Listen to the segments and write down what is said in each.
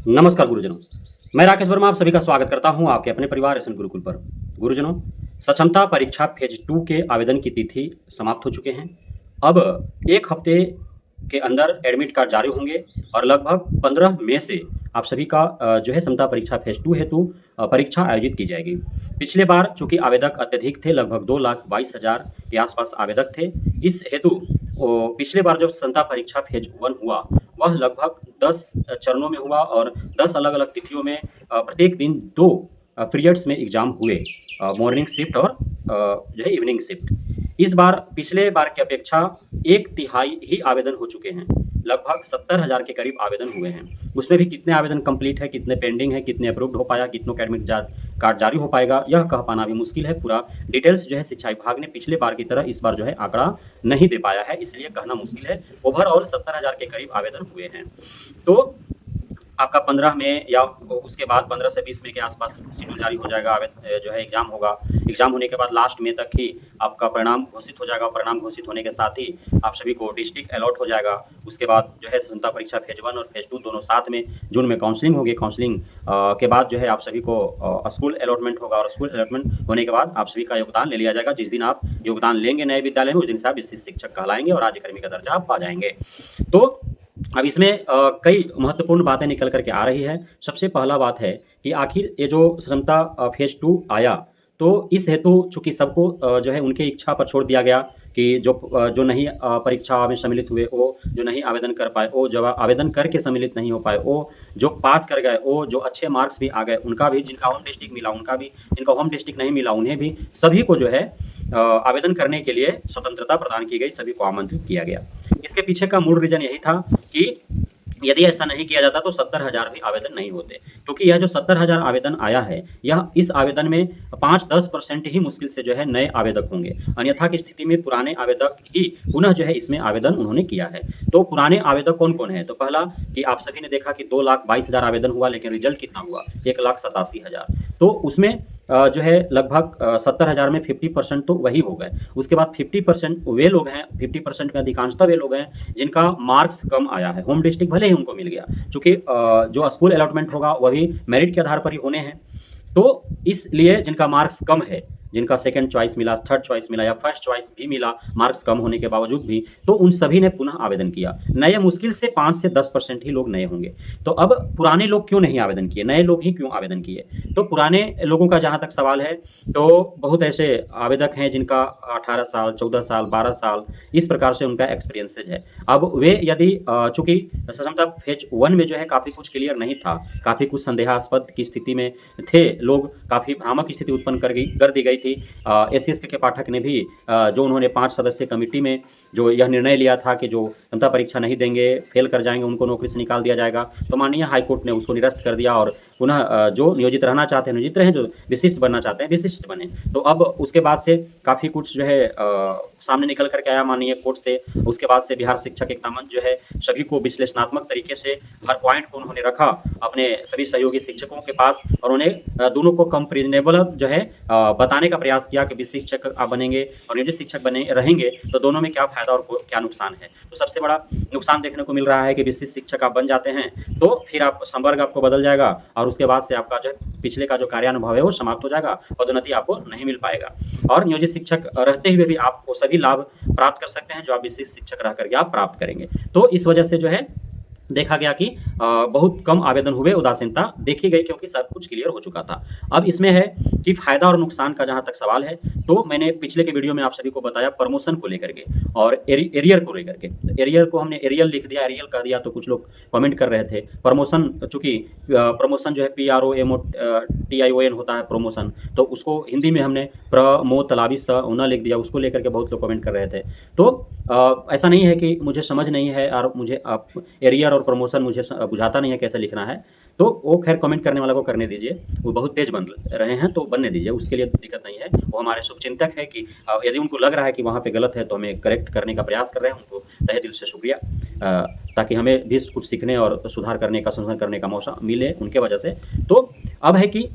नमस्कार गुरुजनों, मैं राकेश वर्मा आप सभी का स्वागत करता हूं आपके अपने परिवार एसएन गुरुकुल पर। गुरुजनों, सक्षमता परीक्षा फेज 2 के आवेदन की तिथि समाप्त हो चुके हैं। अब 1 हफ्ते के अंदर एडमिट कार्ड जारी होंगे और लगभग 15 मई से आप सभी का जो है क्षमता परीक्षा फेज 2 हेतु परीक्षा आयोजित की जाएगी। पिछले बार चूंकि आवेदक अत्यधिक थे, लगभग 2,22,000 के आसपास आवेदक थे। इस हेतु पिछले बार जब क्षमता परीक्षा फेज 1 हुआ, वह लगभग 10 चरणों में हुआ और 10 अलग-अलग तिथियों में प्रत्येक दिन 2 पीरियड्स में एग्ज़ाम हुए, मॉर्निंग शिफ्ट और जो है इवनिंग शिफ्ट। इस बार पिछले बार की अपेक्षा 1 तिहाई ही आवेदन हो चुके हैं। लगभग 70,000 के करीब आवेदन हुए हैं। उसमें भी कितने आवेदन कंप्लीट है, कितने पेंडिंग है, कितने अप्रूव्ड हो पाया, कितनों का एडमिट कार्ड जारी हो पाएगा, यह कह पाना भी मुश्किल है। पूरा डिटेल्स जो है शिक्षा विभाग ने पिछले बार की तरह इस बार जो है आंकड़ा नहीं दे पाया है, इसलिए कहना मुश्किल है। ओवरऑल 70,000 के करीब आवेदन हुए हैं। तो आपका 15 में या उसके बाद 15 से 20 मई के आसपास शेड्यूल जारी हो जाएगा, जो है एग्जाम होगा। एग्जाम होने के बाद लास्ट में तक ही आपका परिणाम घोषित हो जाएगा। परिणाम घोषित होने के साथ ही आप सभी को डिस्ट्रिक्ट अलॉट हो जाएगा। उसके बाद जो है क्षमता परीक्षा फेज 1 और फेज 2 दोनों साथ में जून में काउंसलिंग होगी। काउंसलिंग के बाद जो है आप सभी को स्कूल अलॉटमेंट होगा और स्कूल अलॉटमेंट होने के बाद आप सभी का योगदान ले लिया जाएगा। जिस दिन आप योगदान लेंगे नए विद्यालय में, उस दिन से आप विशिष्ट शिक्षक कहलाएंगे और राज्यकर्मी का दर्जा आप पा जाएंगे। तो अब इसमें कई महत्वपूर्ण बातें निकल कर के आ रही है। सबसे पहला बात है कि आखिर ये जो क्षमता फेज 2 आया, तो इस हेतु चूँकि सबको जो है उनकी इच्छा पर छोड़ दिया गया कि जो नहीं परीक्षा में सम्मिलित हुए, वो जो नहीं आवेदन कर पाए, वो जब आवेदन करके सम्मिलित नहीं हो पाए, वो जो पास कर गए, वो जो अच्छे मार्क्स भी आ गए, उनका भी, जिनका होम डिस्ट्रिक्ट मिला उनका भी, जिनका होम डिस्ट्रिक्ट नहीं मिला उन्हें भी, सभी को जो है आवेदन करने के लिए स्वतंत्रता प्रदान की गई, सभी को आमंत्रित किया गया। इसके पीछे का मूल रीजन यही था कि यदि ऐसा नहीं किया जाता तो 70,000 भी आवेदन नहीं होते, क्योंकि यह जो 70,000 आवेदन आया है, यह इस आवेदन में 5-10% ही मुश्किल से जो है नए आवेदक होंगे। अन्यथा की स्थिति में पुराने आवेदक ही पुनः जो है इसमें आवेदन उन्होंने किया है। तो पुराने आवेदक कौन-कौन है? तो पहला कि आप सभी ने देखा कि 2,22,000 आवेदन हुआ, लेकिन रिजल्ट कितना हुआ? 1,87,000। तो उसमें जो है लगभग 70,000 में 50% तो वही हो गए। उसके बाद 50% वे लोग हैं, 50% में अधिकांशतः वे लोग हैं जिनका मार्क्स कम आया है। होम डिस्ट्रिक्ट भले ही उनको मिल गया, चूँकि जो स्कूल अलॉटमेंट होगा वह भी मेरिट के आधार पर ही होने हैं। तो इसलिए जिनका मार्क्स कम है, जिनका सेकंड चॉइस मिला, थर्ड चॉइस मिला या फर्स्ट चॉइस भी मिला, मार्क्स कम होने के बावजूद भी, तो उन सभी ने पुनः आवेदन किया। नए मुश्किल से 5 से 10% ही लोग नए होंगे। तो अब पुराने लोग क्यों नहीं आवेदन किए? नए लोग ही क्यों आवेदन किए? तो पुराने लोगों का जहाँ तक सवाल है, तो बहुत ऐसे आवेदक हैं जिनका 18 साल, 14 साल, 12 साल इस प्रकार से उनका एक्सपीरियंसेज है। अब वे यदि चूँकि क्षमता फेज 1 में जो है काफ़ी कुछ क्लियर नहीं था, काफ़ी कुछ संदेहास्पद की स्थिति में थे लोग, काफ़ी भ्रामक स्थिति उत्पन्न कर दी गई थी। एससीएसटी के पाठक ने भी जो उन्होंने 5 सदस्यीय कमेटी में जो यह निर्णय लिया था कि जो क्षमता परीक्षा नहीं देंगे, फेल कर जाएंगे, उनको नौकरी से निकाल दिया जाएगा, तो माननीय हाईकोर्ट ने उसको निरस्त कर दिया और पुनः जो नियोजित रहना चाहते हैं नियोजित रहें, जो विशिष्ट बनना चाहते हैं विशिष्ट बने। तो अब उसके बाद से काफ़ी कुछ जो है सामने निकल कर के आया माननीय कोर्ट से। उसके बाद से बिहार शिक्षक एकता मंच जो है सभी को विश्लेषणात्मक तरीके से हर पॉइंट को उन्होंने रखा अपने सभी सहयोगी शिक्षकों के पास और उन्हें दोनों को कंपेरेबल जो है बताने का प्रयास किया कि विशिष्ट शिक्षक आप बनेंगे और नियोजित शिक्षक बने रहेंगे तो दोनों में क्या फायदा और क्या नुकसान है। तो सबसे बड़ा नुकसान देखने को मिल रहा है कि विशिष्ट शिक्षक आप बन जाते हैं तो फिर आप संवर्ग आपको बदल जाएगा और उसके बाद से आपका जो पिछले का जो कार्यानुभव है वो समाप्त हो जाएगा, पदोन्नति आपको नहीं मिल पाएगा। और नियोजित शिक्षक रहते हुए भी आप वो सभी लाभ प्राप्त कर सकते हैं जो आप विशिष्ट शिक्षक रह करके आप प्राप्त करेंगे। तो इस वजह से जो है देखा गया कि बहुत कम आवेदन हुए, उदासीनता देखी गई क्योंकि सब कुछ क्लियर हो चुका था। अब इसमें है कि फ़ायदा और नुकसान का जहाँ तक सवाल है, तो मैंने पिछले के वीडियो में आप सभी को बताया प्रमोशन को लेकर के और एरियर को लेकर के। एरियर को हमने एरियल लिख दिया, एरियल कह दिया, तो कुछ लोग कमेंट कर रहे थे। प्रमोशन, चूँकि प्रमोशन जो है PROMOTION होता है प्रमोशन, तो उसको हिंदी में हमने प्रमोतलाविस न लिख दिया, उसको लेकर के बहुत लोग कमेंट कर रहे थे। तो ऐसा नहीं है कि मुझे समझ नहीं है और मुझे एरियर और प्रमोशन मुझे बुझाता नहीं है कैसे लिखना है, तो वो खैर कमेंट करने वाला को करने दीजिए, वो बहुत तेज बन रहे हैं तो बनने दीजिए, उसके लिए दिक्कत नहीं है। वो हमारे शुभचिंतक है कि यदि उनको लग रहा है कि वहाँ पे गलत है तो हमें करेक्ट करने का प्रयास कर रहे हैं, उनको तहे दिल से शुक्रिया, ताकि हमें भी कुछ सीखने और सुधार करने का, संशोधन करने का मौका मिले उनके वजह से। तो अब है कि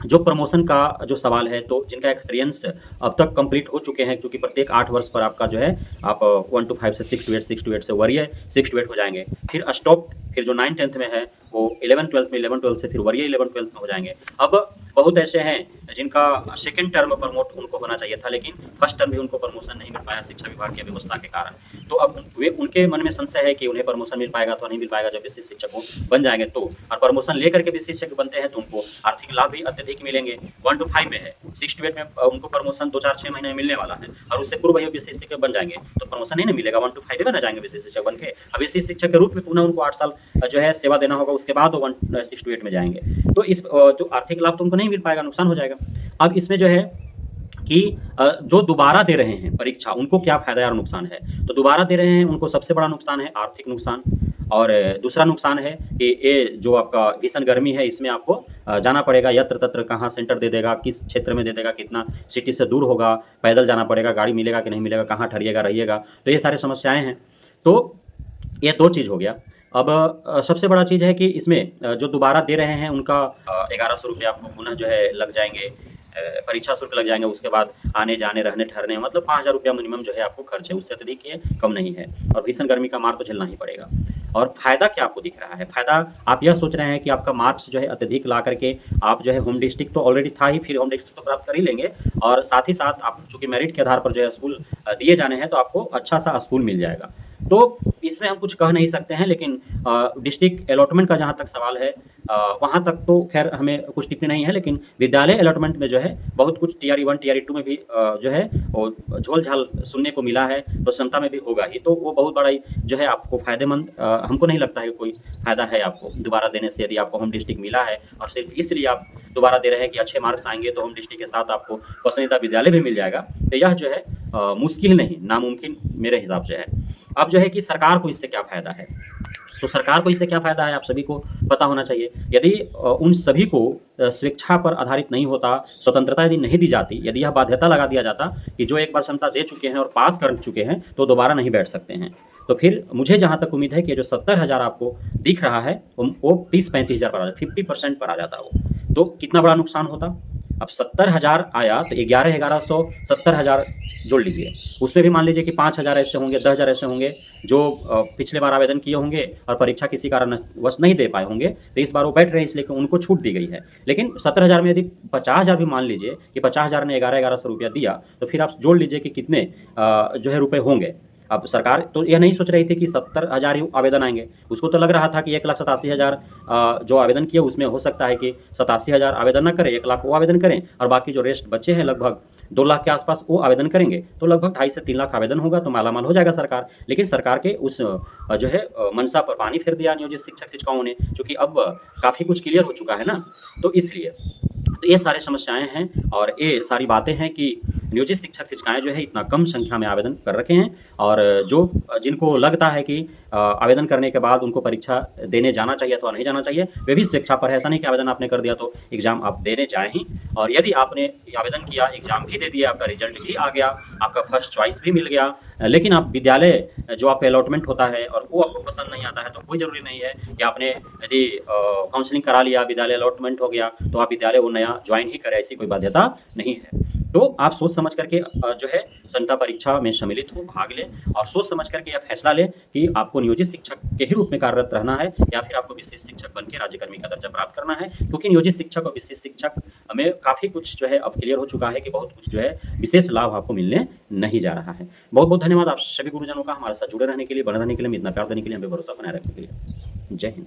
जो प्रमोशन का जो सवाल है, तो जिनका एक्सपीरियंस अब तक कंप्लीट हो चुके हैं, क्योंकि प्रत्येक 8 वर्ष पर आपका जो है आप 1 to 5 से 6 to 8 से वरीय 6 to 8 हो जाएंगे। फिर स्टॉप, फिर जो 9th-10th में है वो 11th-12th में, 11th-12th से फिर वरीय 11th-12th में हो जाएंगे। अब बहुत ऐसे हैं जिनका सेकंड टर्म प्रमोट उनको होना चाहिए था, लेकिन फर्स्ट टर्म भी उनको प्रमोशन नहीं मिल पाया शिक्षा विभाग की व्यवस्था के कारण। तो अब वे उनके मन में संशय है कि उन्हें प्रमोशन मिल पाएगा तो नहीं मिल पाएगा। जब विशिष्ट शिक्षक बन जाएंगे तो, और प्रमोशन लेकर के विशिष्ट शिक्षक बनते हैं तो उनको आर्थिक लाभ भी अत्यधिक मिलेंगे। 1 to 5 में है, 6 to 8 में उनको प्रमोशन 2-4-6 महीने में मिलने वाला है, और उससे पूर्व ही विशिष्ट शिक्षक बन जाएंगे तो प्रमोशन नहीं ना मिलेगा, 1 to 5 में ना जाएंगे विशिष्ट शिक्षक बन के। अब विशिष्ट शिक्षक के रूप में पुनः उनको 8 साल जो है सेवा देना होगा, उसके बाद वो 6 to 8 में जाएंगे। तो इस जो आर्थिक लाभ तो उनको नहीं मिल पाएगा, नुकसान हो जाएगा। अब इसमें जो है कि जो दोबारा दे रहे हैं परीक्षा उनको क्या फायदा और नुकसान है। तो दोबारा दे रहे हैं उनको सबसे बड़ा नुकसान है आर्थिक नुकसान, और दूसरा नुकसान है कि ये जो आपका भीषण गर्मी है इसमें आपको जाना पड़ेगा यत्र तत्र, कहाँ सेंटर दे देगा, किस क्षेत्र में दे देगा, कितना सिटी से दूर होगा, पैदल जाना पड़ेगा, गाड़ी मिलेगा कि नहीं मिलेगा, कहाँ ठहरिएगा रहिएगा, तो ये सारी समस्याएं हैं। तो ये 2 चीज़ हो गया। अब सबसे बड़ा चीज़ है कि इसमें जो दोबारा दे रहे हैं उनका 1100 रुपये आपको पुनः जो है लग जाएंगे, परीक्षा शुल्क लग जाएंगे, उसके बाद आने जाने रहने ठहरने, मतलब 5000 रुपया मिनिमम जो है आपको खर्च है, उससे अत्यधिक ये कम नहीं है। और भीषण गर्मी का मार तो झेलना ही पड़ेगा। और फायदा क्या आपको दिख रहा है? फायदा आप यह सोच रहे हैं कि आपका मार्क्स जो है अत्यधिक ला करके आप जो है होम डिस्ट्रिक्ट तो ऑलरेडी था ही, फिर होम डिस्ट्रिक्ट तो प्राप्त कर ही लेंगे, और साथ ही साथ आप चूंकि मेरिट के आधार पर जो है स्कूल दिए जाने हैं तो आपको अच्छा सा स्कूल मिल जाएगा। तो इसमें हम कुछ कह नहीं सकते हैं, लेकिन डिस्ट्रिक्ट अलॉटमेंट का जहाँ तक सवाल है वहाँ तक तो खैर हमें कुछ टिप्पणी नहीं है, लेकिन विद्यालय अलॉटमेंट में जो है बहुत कुछ टीआरई 1 टीआरई 2 में भी जो है वो झोल झाल सुनने को मिला है, तो क्षमता में भी होगा ही, तो वो बहुत बड़ा ही जो है आपको फायदेमंद, हमको नहीं लगता है कोई फायदा है आपको दोबारा देने से। यदि आपको होम डिस्ट्रिक्ट मिला है और सिर्फ इसलिए आप दोबारा दे रहे हैं कि अच्छे मार्क्स आएंगे तो होम डिस्ट्रिक्ट के साथ आपको पसंदीदा विद्यालय भी मिल जाएगा, तो यह जो है मुश्किल नहीं, नामुमकिन मेरे हिसाब से है। अब जो है कि सरकार को इससे क्या फायदा है, तो सरकार को इससे क्या फायदा है आप सभी को पता होना चाहिए। यदि उन सभी को स्वेच्छा पर आधारित नहीं होता, स्वतंत्रता यदि नहीं दी जाती, यदि यह बाध्यता लगा दिया जाता कि जो एक बार क्षमता दे चुके हैं और पास कर चुके हैं तो दोबारा नहीं बैठ सकते हैं, तो फिर मुझे जहाँ तक उम्मीद है कि जो 70,000 आपको दिख रहा है वो 30-35 हज़ार पर आ जाता, 50% पर आ जाता वो, तो कितना बड़ा नुकसान होता। अब 70,000 आया तो 11,100 70,000 जोड़ लीजिए, उसमें भी मान लीजिए कि 5,000 ऐसे होंगे, 10,000 ऐसे होंगे जो पिछले बार आवेदन किए होंगे और परीक्षा किसी कारणवश नहीं दे पाए होंगे, तो इस बार वो बैठ रहे हैं इसलिए कि उनको छूट दी गई है। लेकिन 70,000 में यदि 50,000 भी मान लीजिए कि 50,000 ने 11,100 रुपया दिया, तो फिर आप जोड़ लीजिए कि कितने जो है रुपए होंगे। अब सरकार तो यह नहीं सोच रही थी कि 70,000 ही आवेदन आएंगे, उसको तो लग रहा था कि 1,87,000 जो आवेदन किए उसमें हो सकता है कि 87,000 आवेदन न करें, 1 लाख वो आवेदन करें, और बाकी जो रेस्ट बच्चे हैं लगभग 2 लाख के आसपास वो आवेदन करेंगे, तो लगभग 2.5 से 3 लाख आवेदन होगा तो मालामाल हो जाएगा सरकार। लेकिन सरकार के उस जो है मंशा पर पानी फेर दिया नियोजित शिक्षक शिक्षिकाओं ने, क्योंकि अब काफ़ी कुछ क्लियर हो चुका है ना, तो इसलिए तो ये सारी समस्याएं हैं और ये सारी बातें हैं कि नियोजित शिक्षक शिक्षिकाएं जो है इतना कम संख्या में आवेदन कर रखे हैं, और जो जिनको लगता है कि आवेदन करने के बाद उनको परीक्षा देने जाना चाहिए अथवा नहीं जाना चाहिए, वे भी स्वेच्छा पर है। ऐसा नहीं कि आवेदन आपने कर दिया तो एग्जाम आप देने जाएं ही, और यदि आपने आवेदन किया, एग्जाम भी दे दिया, आपका रिजल्ट भी आ गया, आपका फर्स्ट चॉइस भी मिल गया, लेकिन आप विद्यालय जो आपका अलॉटमेंट होता है और वो आपको पसंद नहीं आता है, तो कोई ज़रूरी नहीं है कि आपने यदि काउंसलिंग करा लिया, विद्यालय अलॉटमेंट हो गया तो आप विद्यालय वो नया ज्वाइन ही करें, ऐसी कोई बाध्यता नहीं है। तो आप सोच समझ करके जो है संहिता परीक्षा में सम्मिलित हो, भाग लें, और सोच समझ करके यह फैसला लें कि आपको नियोजित शिक्षक के ही रूप में कार्यरत रहना है या फिर आपको विशेष शिक्षक बन के राज्यकर्मी का दर्जा प्राप्त करना है, क्योंकि नियोजित शिक्षक और विशेष शिक्षक में काफ़ी कुछ जो है अब क्लियर हो चुका है कि बहुत कुछ जो है विशेष लाभ आपको मिलने नहीं जा रहा है। बहुत बहुत धन्यवाद आप सभी गुरुजनों का हमारे साथ जुड़े रहने के लिए, बने रहने के लिए, इतना प्यार देने के लिए, हमें भरोसा बनाए रखने के लिए। जय हिंद।